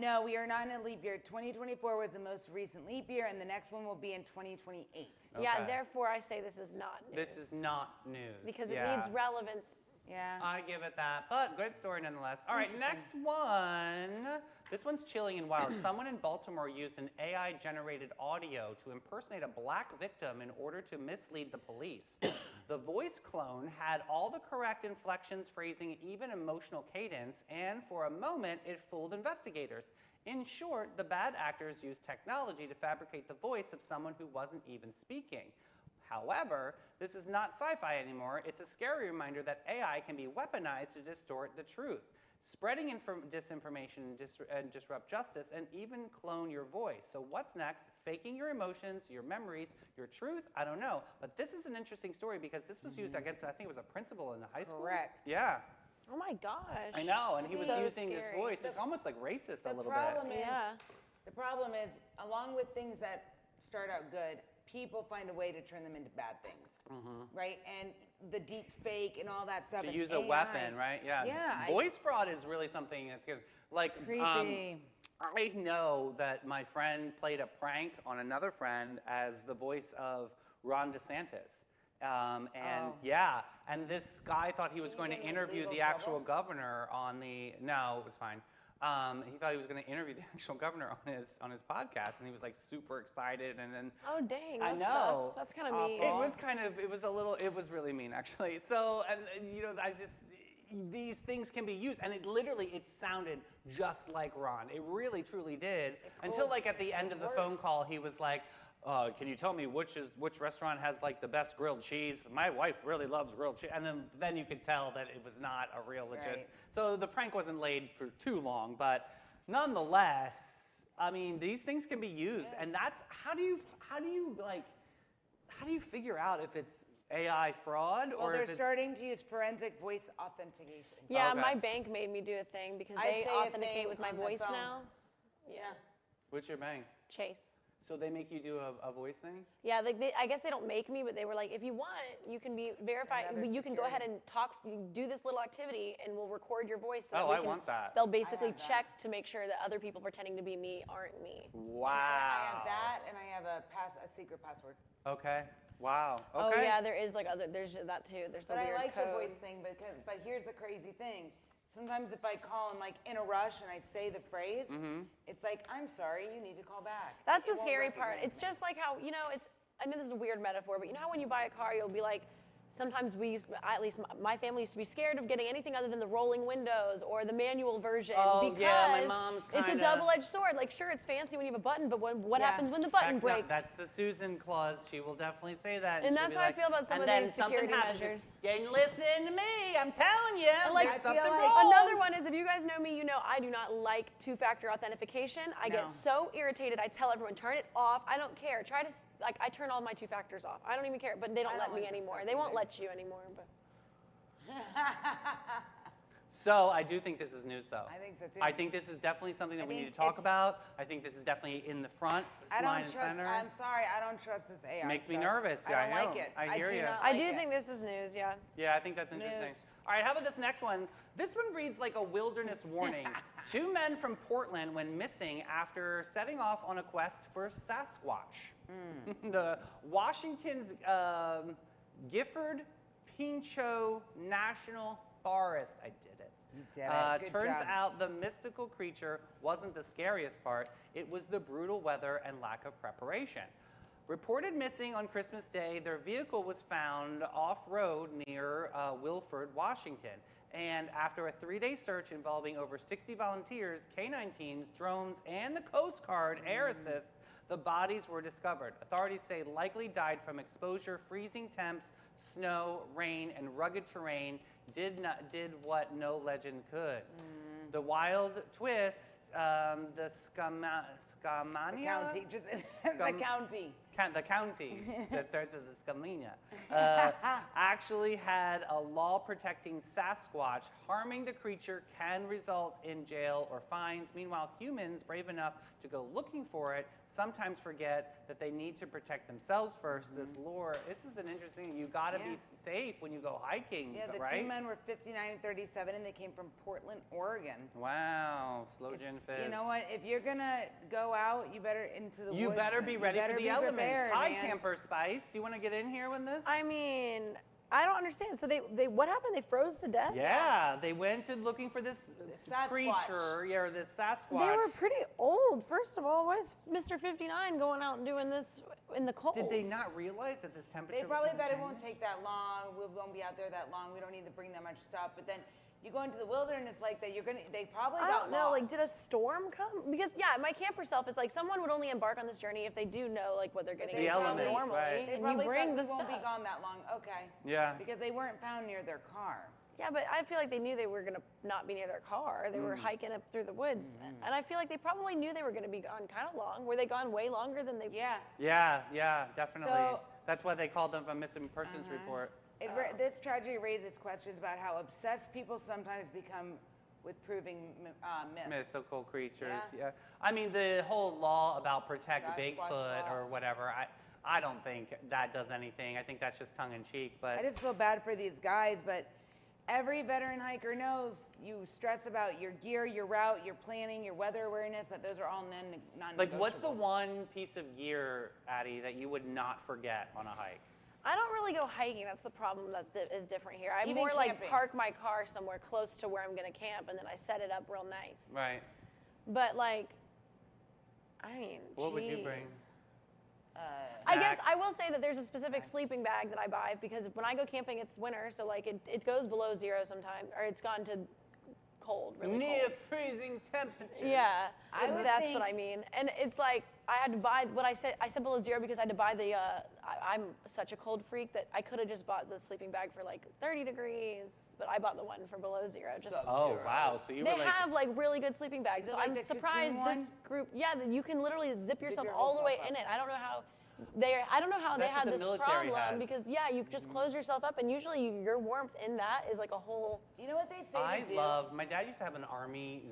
S1: No, we are not in a leap year. 2024 was the most recent leap year, and the next one will be in 2028.
S3: Yeah,
S2: Okay.
S3: therefore I say this is not news.
S2: This is not news.
S3: because
S2: yeah.
S3: it needs relevance.
S1: Yeah.
S2: I give it that, but good story nonetheless. All right, next one. This one's chilling and wild. Someone in Baltimore used an AI-generated audio to impersonate a black victim in order to mislead the police. The voice clone had all the correct inflections, phrasing, even emotional cadence, and for a moment, it fooled investigators. In short, the bad actors used technology to fabricate the voice of someone who wasn't even speaking. However, this is not sci-fi anymore. It's a scary reminder that AI can be weaponized to distort the truth, spreading disinformation and disrupt justice, and even clone your voice. So what's next? Faking your emotions, your memories, your truth? I don't know. But this is an interesting story because this was used against, I think it was a principal in the high school.
S1: Correct.
S2: Yeah,
S3: Oh my gosh.
S2: I know. And he was
S3: So
S2: using his
S3: scary.
S2: voice. It's almost like racist a
S1: The
S2: little
S1: problem
S2: bit.
S1: is,
S3: Yeah.
S1: The problem is, along with things that start out good, people find a way to turn them into bad things, right? And the deep fake and all that stuff.
S2: To
S1: and
S2: use a
S1: AI.
S2: weapon, right? Yeah.
S1: Yeah.
S2: Voice fraud is really something that's good. Like,
S1: creepy.
S2: I know that my friend played a prank on another friend as the voice of Ron DeSantis. And this guy thought he was
S1: Can
S2: going
S1: you
S2: to
S1: get in
S2: interview
S1: legal
S2: the actual
S1: trouble?
S2: governor on the. No, it was fine. He thought he was going to interview the actual governor on his podcast, and he was like super excited. And then
S3: Oh dang,
S2: I
S3: that
S2: know.
S3: sucks. That's kind of mean.
S2: it was really mean actually. So, and these things can be used, and it sounded just like Ron. It really, truly did. Until like at the end of the phone call, he was like, can you tell me which restaurant has like the best grilled cheese? My wife really loves grilled cheese. And then you could tell that it was not a real legit.
S1: Right.
S2: So the prank wasn't laid for too long, but nonetheless, I mean, these things can be used, and that's how do you figure out if it's AI fraud
S1: Well,
S2: or
S1: they're
S2: if it's
S1: starting to use forensic voice authentication.
S3: Yeah,
S2: Okay.
S3: my bank made me do a thing because
S1: I
S3: they
S1: say a
S3: authenticate
S1: thing
S3: with my
S1: on the
S3: voice
S1: phone.
S3: now.
S1: Yeah.
S2: What's your bank?
S3: Chase.
S2: So they make you do a voice thing?
S3: Yeah, like I guess they don't make me, but they were like, if you want, you can be verified.
S1: Another
S3: You can go ahead
S1: security.
S3: and talk, do this little activity, and we'll record your voice. So
S2: Oh,
S3: that we
S2: I
S3: can,
S2: want that.
S3: They'll basically
S1: have that.
S3: check to make sure that other people pretending to be me aren't me.
S2: Wow.
S1: I have that, and I have a secret password.
S2: Okay. Wow. Okay.
S3: Oh yeah, there's that too. There's the
S1: But I
S3: weird
S1: like
S3: code.
S1: the voice thing, but here's the crazy thing. Sometimes if I call and like in a rush and I say the phrase, it's like, I'm sorry, you need to call back.
S3: That's
S1: It
S3: the
S1: won't
S3: scary part.
S1: recognize
S3: It's
S1: me.
S3: just like how, I know this is a weird metaphor, but you know how when you buy a car, you'll be like, sometimes at least my family used to be scared of getting anything other than the rolling windows or the manual version
S2: Oh,
S3: because
S2: yeah, my mom's
S3: it's a
S2: kinda-
S3: double-edged sword. Like, sure, it's fancy when you have a button, but what
S1: Yeah.
S3: happens when the button
S2: Heck no,
S3: breaks?
S2: that's the Susan clause. She will definitely say that.
S3: And
S2: she'll
S3: that's
S2: be
S3: how I
S2: like,
S3: feel about some
S2: and
S3: of
S2: then
S3: these
S2: something
S3: security
S2: happens.
S3: measures.
S2: Yeah, listen to me. I'm telling you.
S3: like,
S2: there's
S1: I feel
S2: something
S1: like-
S2: wrong.
S3: Another one is, if you guys know me, you know I do not like two-factor authentication. I
S1: No.
S3: get so irritated. I tell everyone, turn it off. I don't care. I turn all my two factors off. I don't even care, but they don't
S1: I
S3: let
S1: don't
S3: me
S1: like this
S3: anymore.
S1: stuff
S3: They won't
S1: either.
S3: let you anymore, but.
S2: So I do think this is news, though.
S1: I think so, too.
S2: I think this is definitely something that
S1: I
S2: we need
S1: think
S2: to talk
S1: it's-
S2: about. I think this is definitely in the front
S1: I
S2: line
S1: don't
S2: and
S1: trust.
S2: center.
S1: I'm sorry, I don't trust this AI.
S2: Makes me
S1: stuff.
S2: nervous.
S1: I
S2: Yeah,
S1: don't
S2: I
S1: like
S2: know.
S1: it.
S2: I hear
S1: do
S2: ya.
S1: not
S3: I
S1: like
S3: do
S1: it.
S3: think this is news, yeah.
S2: Yeah, I think that's interesting.
S1: News.
S2: All right, how about this next one? This one reads like a wilderness warning. 2 men from Portland went missing after setting off on a quest for Sasquatch. The Washington's Gifford Pinchot National Forest. I did it.
S1: You did it. Good
S2: Turns
S1: job.
S2: out the mystical creature wasn't the scariest part. It was the brutal weather and lack of preparation. Reported missing on Christmas Day, their vehicle was found off-road near Wilford, Washington. And after a 3-day search involving over 60 volunteers, K-9 teams, drones, and the Coast Guard Air Assist, the bodies were discovered. Authorities say likely died from exposure, freezing temps, snow, rain, and rugged terrain. Did what no legend could. The wild twist, the Skamania.
S1: The county, just the
S2: Scum-
S1: county.
S2: The county that starts with the Skamania, actually had a law protecting Sasquatch. Harming the creature can result in jail or fines. Meanwhile, humans brave enough to go looking for it sometimes forget that they need to protect themselves first. This lore, this is an interesting, you gotta be safe when you go hiking,
S1: Yeah, the
S2: right?
S1: 2 men were 59 and 37, and they came from Portland, Oregon.
S2: Wow, slow gin fizz.
S1: You know what? If you're gonna go out, you better into the
S2: You
S1: woods.
S2: better be ready for the elements.
S1: prepared,
S2: Hi,
S1: man.
S2: Camper Spice. Do you want to get in here with this?
S3: I mean, I don't understand. So they what happened? They froze to death?
S2: Yeah, they went to looking for this
S1: Sasquatch.
S2: creature, or this Sasquatch.
S3: They were pretty old. First of all, why is Mr. 59 going out and doing this in the cold?
S2: Did they not realize that this temperature?
S1: They probably
S2: was
S1: thought it
S2: gonna
S1: won't take that long. We won't be out there that long. We don't need to bring that much stuff. But then you go into the wilderness like that, they probably
S3: I
S1: got
S3: don't know.
S1: lost.
S3: Like, did a storm come? Because yeah, my camper self is like someone would only embark on this journey if they do know like what they're getting
S1: The
S3: into
S1: elements,
S3: normally,
S2: right.
S1: They
S3: and you
S1: probably
S3: bring
S1: thought
S3: the
S1: we won't
S3: stuff.
S1: be gone that long. Okay.
S2: Yeah.
S1: Because they weren't found near their car.
S3: Yeah, but I feel like they knew they were gonna not be near their car. They were hiking up through the woods, and I feel like they probably knew they were gonna be gone kind of long. Were they gone way longer than they?
S1: Yeah.
S2: Yeah, definitely.
S1: So-
S2: That's why they called them a missing persons report.
S1: This tragedy raises questions about how obsessed people sometimes become with proving myths.
S2: Mythical creatures.
S1: Yeah.
S2: Yeah. I mean, the whole law about protect
S1: Sasquatch
S2: Bigfoot
S1: law.
S2: or whatever. I don't think that does anything. I think that's just tongue in cheek. But
S1: I just feel bad for these guys, but every veteran hiker knows you stress about your gear, your route, your planning, your weather awareness, that those are all non-negotiables.
S2: like, what's the one piece of gear, Addie, that you would not forget on a hike?
S3: I don't really go hiking. That's the problem that is different here. I
S1: Even
S3: more like
S1: camping.
S3: park my car somewhere close to where I'm gonna camp, and then I set it up real nice.
S2: Right.
S3: But like, I mean,
S2: What would you bring?
S3: jeez. I guess
S2: Snacks?
S3: I will say that there's a specific sleeping bag that I buy because when I go camping, it's winter, so like it goes below 0 sometimes, or it's gone to cold, really
S2: Near
S3: cold.
S2: freezing temperature.
S3: Yeah,
S1: I would
S3: that's
S1: think-
S3: what I mean. And it's like I had to buy what I said below 0 because I had to buy the. I'm such a cold freak that I could have just bought the sleeping bag for like 30 degrees, but I bought the one for below 0. Just
S2: Oh, wow. So you
S3: they
S2: were like.
S3: have like really good sleeping bags.
S1: Is it
S3: So
S1: like
S3: I'm
S1: the
S3: surprised
S1: cocoon
S3: this
S1: one?
S3: group. Yeah, that you can literally zip yourself
S1: your
S3: all
S1: whole
S3: the way
S1: self
S3: in
S1: up.
S3: it. I don't know how. I don't know how they
S2: That's what
S3: had
S2: the
S3: this
S2: military
S3: problem
S2: has.
S3: because yeah, you just close yourself up and usually your warmth in that is like a whole.
S1: Do you know what they say
S2: I
S1: to do?
S2: love. My dad used to have an army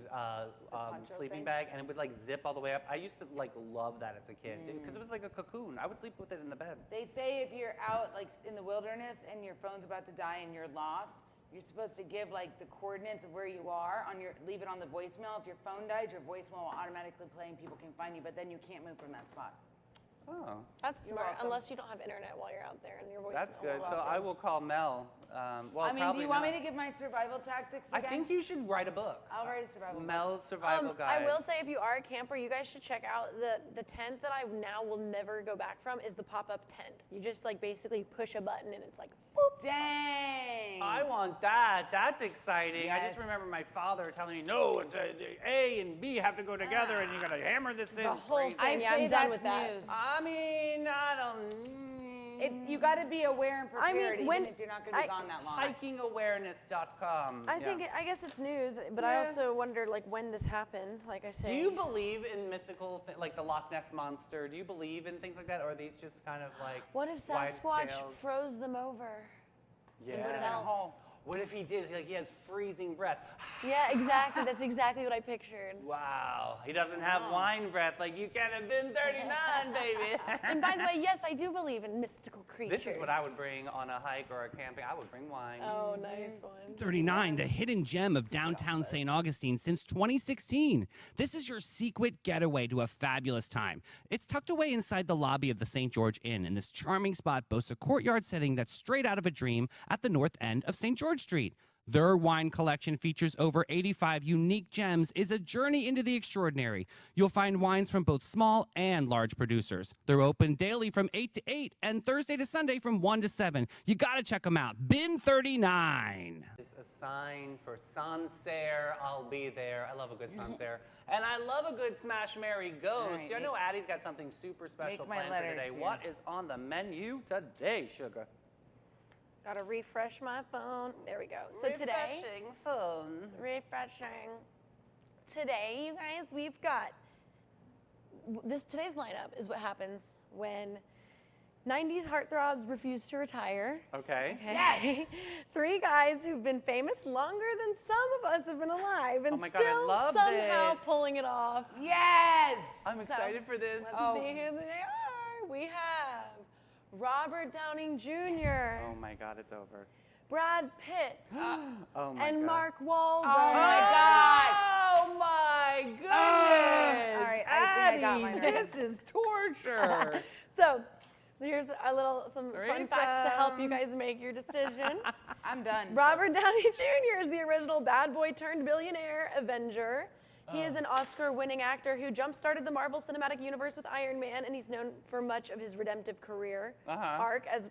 S1: poncho
S2: sleeping
S1: thing?
S2: bag, and it would like zip all the way up. I used to like love that as a kid because it was like a cocoon. I would sleep with it in the bed.
S1: They say if you're out like in the wilderness and your phone's about to die and you're lost, you're supposed to give like the coordinates of where you are leave it on the voicemail. If your phone dies, your voicemail will automatically play and people can find you, but then you can't move from that spot.
S2: Oh,
S3: That's
S1: You're
S3: smart,
S1: welcome.
S3: unless you don't have internet while you're out there and your voice.
S2: that's good. So I will call Mel. Well,
S1: I mean, do
S2: probably
S1: you want
S2: not.
S1: me to give my survival tactics
S2: I
S1: again?
S2: think you should write a book.
S1: I'll write a survival book.
S2: Mel's survival guide.
S3: I will say, if you are a camper, you guys should check out the tent that I now will never go back from. Is the pop-up tent. You just like basically push a button and it's like boop.
S1: Dang.
S2: I want that. That's exciting. I
S1: Yes.
S2: just remember my father telling me, no, it's A and B have to go together, and you got to hammer this in.
S3: The whole
S2: Crazy.
S3: thing. Yeah,
S1: say
S3: I'm done
S1: that's
S3: with that.
S1: news.
S2: I mean, I don't.
S1: You got to be aware and
S3: I
S1: prepared,
S3: mean, when-
S1: even if you're not going to be gone that long.
S2: Hikingawareness.com.
S3: I guess it's news, but I
S2: Yeah.
S3: also wonder like when this happened. Like I say.
S2: Do you believe in mythical, like the Loch Ness monster? Do you believe in things like that, or are these just kind of like?
S3: What if
S2: wives'
S3: Sasquatch
S2: tales?
S3: froze them over?
S2: Yeah.
S1: Put it in a hole.
S2: What if he did? Like he has freezing breath.
S3: Yeah, exactly. That's exactly what I pictured.
S2: Wow. He doesn't have wine breath. Like you can't have been 39, baby.
S3: And by the way, yes, I do believe in mystical creatures.
S2: This is what I would bring on a hike or a camping. I would bring wine.
S3: Oh, nice one.
S4: 39, the hidden gem of downtown St. Augustine since 2016. This is your secret getaway to a fabulous time. It's tucked away inside the lobby of the St. George Inn, and this charming spot boasts a courtyard setting that's straight out of a dream at the north end of St. George Street. Their wine collection features over 85 unique gems, is a journey into the extraordinary. You'll find wines from both small and large producers. They're open daily from 8 to 8 and Thursday to Sunday from 1 to 7. You gotta check them out. Bin 39.
S2: It's a sign for Sancerre. I'll be there. I love a good Sancerre. And I love a good Smash Mary Ghost.
S1: right,
S2: I know Addie's got something super special
S1: my
S2: planned for
S1: letters
S2: today.
S1: here.
S2: What is on the menu today, Sugar?
S3: Gotta refresh my phone. There we go. So today,
S2: Refreshing phone.
S3: refreshing. Today, you guys, we've got today's lineup is what happens when 90s heartthrobs refuse to retire.
S2: Okay.
S3: Okay. 3 guys who've been famous longer than some of us have been alive and
S2: Oh my God, I
S3: still
S2: love
S3: somehow
S2: this.
S3: pulling it off.
S1: Yes!
S2: I'm excited for this.
S3: Let's see who they are. We have Robert Downing Jr.,
S2: Oh my God, it's over.
S3: Brad Pitt,
S2: Oh my
S3: and
S2: God.
S3: Mark Wahlberg.
S1: Oh my God!
S2: Oh my goodness!
S1: All right, I think I got
S2: Addie,
S1: mine
S2: this is torture.
S3: So here's some fun facts to help you guys make your decision.
S1: I'm done.
S3: Robert Downey Jr. is the original bad boy turned billionaire Avenger. He is an Oscar-winning actor who jump-started the Marvel Cinematic Universe with Iron Man, and he's known for much of his redemptive career arc, as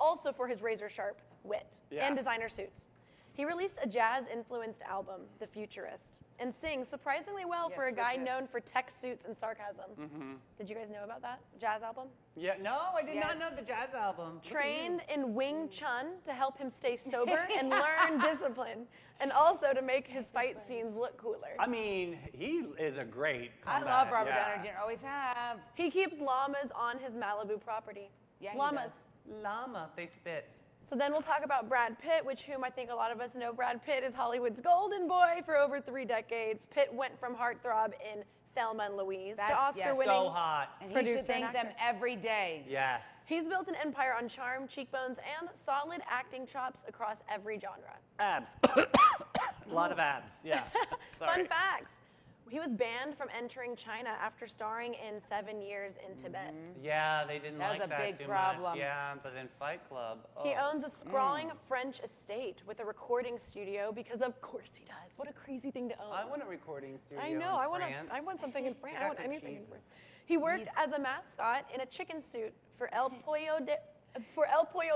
S3: also for his razor-sharp wit and designer suits. He released a jazz-influenced album, The Futurist, and sings surprisingly well for a guy known for tech suits and sarcasm. Did you guys know about that jazz album?
S2: Yeah, no, I did not
S1: Yes.
S2: know the jazz album. Look at you.
S3: Trained in Wing Chun to help him stay sober and learn discipline, and also to make his fight scenes look cooler.
S2: I mean, he is a great
S1: I
S2: comeback.
S1: love Robert
S2: yeah.
S1: Downey Jr. Always have.
S3: He keeps llamas on his Malibu property.
S1: Yeah, he
S3: Llamas.
S2: Llama, they spit.
S3: So then we'll talk about Brad Pitt, whom I think a lot of us know. Brad Pitt is Hollywood's golden boy for over 3 decades. Pitt went from heartthrob in Thelma and Louise to
S1: That's- yes.
S3: Oscar-winning
S2: So hot.
S1: And he
S3: producer
S1: should thank
S3: and
S1: them
S3: actor.
S1: every day.
S2: Yes.
S3: He's built an empire on charm, cheekbones, and solid acting chops across every genre.
S2: Abs. A lot of abs. Yeah. Sorry.
S3: Fun facts. He was banned from entering China after starring in 7 Years in Tibet.
S2: Yeah, they didn't
S1: That was
S2: like
S1: a
S2: that
S1: big
S2: too
S1: problem.
S2: much. Yeah, but in Fight Club.
S3: He
S2: oh.
S3: owns a sprawling French estate with a recording studio because of course he does. What a crazy thing to own.
S2: I want a recording studio.
S3: I know.
S2: In
S3: I
S2: France.
S3: want something in France. I
S2: Yeah,
S3: want anything in
S2: Jesus.
S3: France. He worked as a mascot in a chicken suit for El Pollo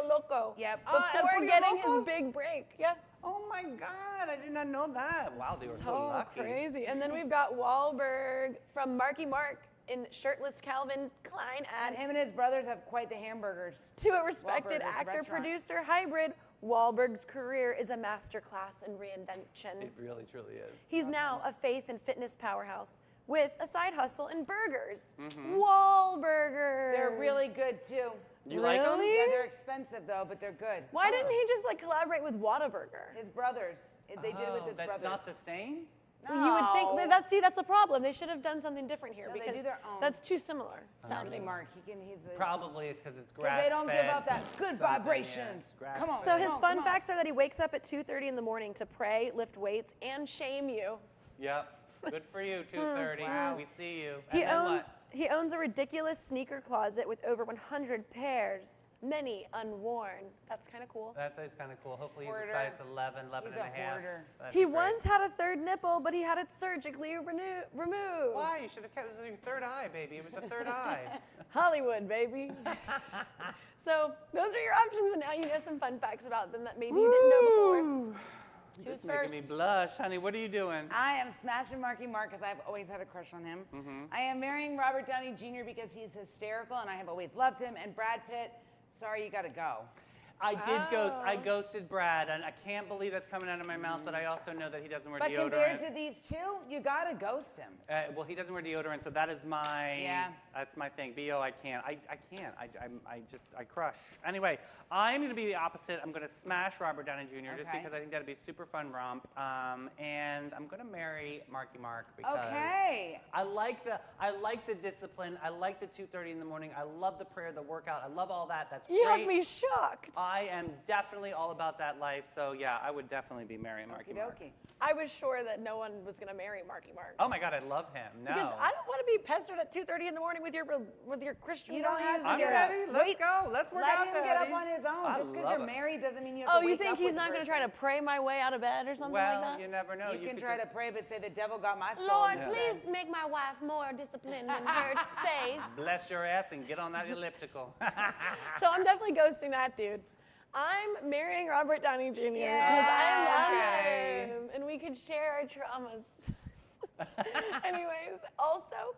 S3: Loco.
S1: Yep.
S2: Ah, El
S3: Before
S2: Pollo
S3: getting
S2: Loco?
S3: his big break. Yeah.
S2: Oh my God, I did not know that. Wow, they were so
S3: So
S2: lucky.
S3: crazy. And then we've got Wahlberg from Marky Mark in shirtless Calvin Klein
S1: And
S3: ad
S1: him and his brothers have quite the hamburgers.
S3: to a respected
S1: Wahlburgers
S3: actor
S1: restaurant.
S3: producer hybrid. Wahlberg's career is a masterclass in reinvention.
S2: It really, truly is.
S3: He's now a faith and fitness powerhouse with a side hustle in burgers.
S2: Mm-hmm.
S3: Wahlburgers.
S1: They're really good too.
S2: You like them?
S3: Really?
S1: Yeah, they're expensive though, but they're good.
S3: Why didn't he just like collaborate with Whataburger?
S1: His brothers. They did it with his
S2: that's
S1: brothers.
S2: not the same?
S3: You would think
S1: No.
S3: that's the problem. They should have done something different here
S1: No, they
S3: because
S1: do their own.
S3: that's too similar
S1: Marky
S3: sounding.
S1: Mark. He's a,
S2: Probably it's because it's
S1: 'cause
S2: grass
S1: they don't give up that good vibrations. Come on.
S3: So his
S1: come on,
S3: fun
S1: come on.
S3: facts are that he wakes up at 2:30 in the morning to pray, lift weights, and shame you.
S2: Yep. Good for you, 2:30.
S1: Wow.
S2: We see you.
S3: He
S2: And then
S3: owns
S2: what?
S3: he owns a ridiculous sneaker closet with over 100 pairs, many unworn. That's kind of cool.
S2: That is kind of cool. Hopefully he's a
S1: Hoarder.
S2: size 11, 11
S1: He's
S2: and
S1: a
S2: a half.
S1: hoarder.
S2: That'd
S3: He
S2: be great.
S3: once had a third nipple, but he had it surgically removed.
S2: Why? You should have kept it was your third eye, baby. It was the third eye.
S3: Hollywood, baby. So those are your options, and now you know some fun facts about them that maybe you didn't know before. Who's
S2: It's making me
S3: first?
S2: blush. Honey, what are you doing?
S1: I am smashing Marky Mark because I've always had a crush on him.
S2: Mm-hmm.
S1: I am marrying Robert Downey Jr. because he's hysterical and I have always loved him. And Brad Pitt, sorry, you got to go.
S2: I did ghost. I
S3: Oh.
S2: ghosted Brad, and I can't believe that's coming out of my mouth. But I also know that he doesn't wear
S1: But
S2: deodorant.
S1: compared to these two, you got to ghost him.
S2: Well, he doesn't wear deodorant, so that is my.
S1: Yeah.
S2: That's my thing. Bo, I can't. I can't. I crush. Anyway, I'm going to be the opposite. I'm going to smash Robert Downey Jr. just
S1: Okay.
S2: because I think that'd be a super fun romp. And I'm going to marry Marky Mark because.
S1: Okay.
S2: I like the discipline. I like the 2:30 in the morning. I love the prayer, the workout. I love all that. That's
S3: You
S2: great.
S3: have me shocked.
S2: I am definitely all about that life. So yeah, I would definitely be marrying Marky
S1: Okie
S2: Mark.
S1: dokie.
S3: I was sure that no one was going to marry Marky Mark.
S2: Oh my God, I love him. No.
S3: Because I don't want to be pestered at 2:30 in the morning with your Christian
S1: You don't
S3: values.
S1: have to
S2: I'm
S1: get
S2: ready.
S1: up.
S2: Let's
S1: Wait,
S2: go. Let's work
S1: Let
S2: out,
S1: him get up
S2: Daddy.
S1: on his own.
S2: I
S1: Just because
S2: love
S1: you're
S2: it.
S1: married doesn't mean you have
S3: Oh,
S1: to
S3: you
S1: wake
S3: think
S1: up
S3: he's
S1: with
S3: not
S1: the
S3: going to try to
S1: person.
S3: pray my way out of bed or something
S2: Well,
S3: like that?
S2: you never know.
S1: You can
S2: could
S1: try
S2: just
S1: to pray, but say the devil got my soul.
S3: Lord,
S1: instead.
S3: please make my wife more disciplined in her faith.
S2: bless your ass and get on that elliptical.
S3: So I'm definitely ghosting that dude. I'm marrying Robert Downey Jr. because
S1: Yeah,
S3: I love
S2: okay.
S3: him, and we could share our traumas. Anyways, also,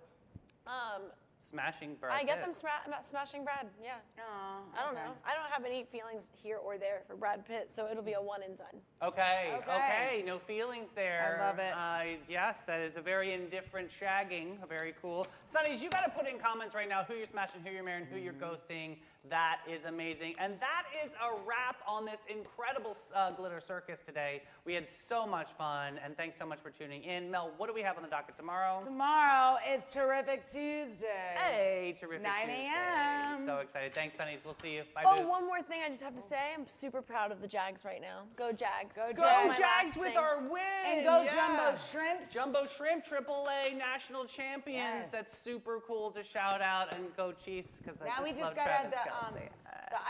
S2: Smashing Brad
S3: I guess
S2: Pitt.
S3: I'm smashing Brad. Yeah.
S1: Aw,
S3: I don't
S1: okay.
S3: know. I don't have any feelings here or there for Brad Pitt, so it'll be a one and done.
S2: Okay,
S1: Okay.
S2: okay, no feelings there.
S1: I love it.
S2: Yes, that is a very indifferent shagging. Very cool. Sonnies, you got to put in comments right now who you're smashing, who you're marrying, who you're ghosting. That is amazing. And that is a wrap on this incredible glitter circus today. We had so much fun, and thanks so much for tuning in. Mel, what do we have on the docket tomorrow?
S1: Tomorrow is Terrific Tuesday.
S2: Hey, terrific
S1: 9
S2: Tuesday.
S1: a.m.
S2: So excited. Thanks, Sonnies. We'll see you. Bye,
S3: Oh,
S2: Booze.
S3: one more thing I just have to say. I'm super proud of the Jags right now. Go Jags.
S1: Go
S2: Go
S1: Jags.
S3: My
S2: Jags
S3: last
S2: with
S3: thing.
S2: our win!
S1: And go
S2: yeah.
S1: Jumbo Shrimps.
S2: Jumbo Shrimp, AAA national champions.
S1: Yes.
S2: That's super cool to shout out, and go Chiefs because I
S1: Now we
S2: just
S1: just
S2: love
S1: gotta have
S2: Travis
S1: the
S2: Kelce.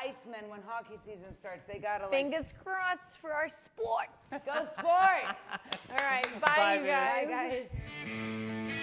S1: Icemen when hockey season starts. They gotta like
S3: Fingers crossed for our sports.
S1: go sports.
S3: All right, bye,
S2: Bye,
S3: you
S2: baby.
S3: guys.
S1: Bye, guys.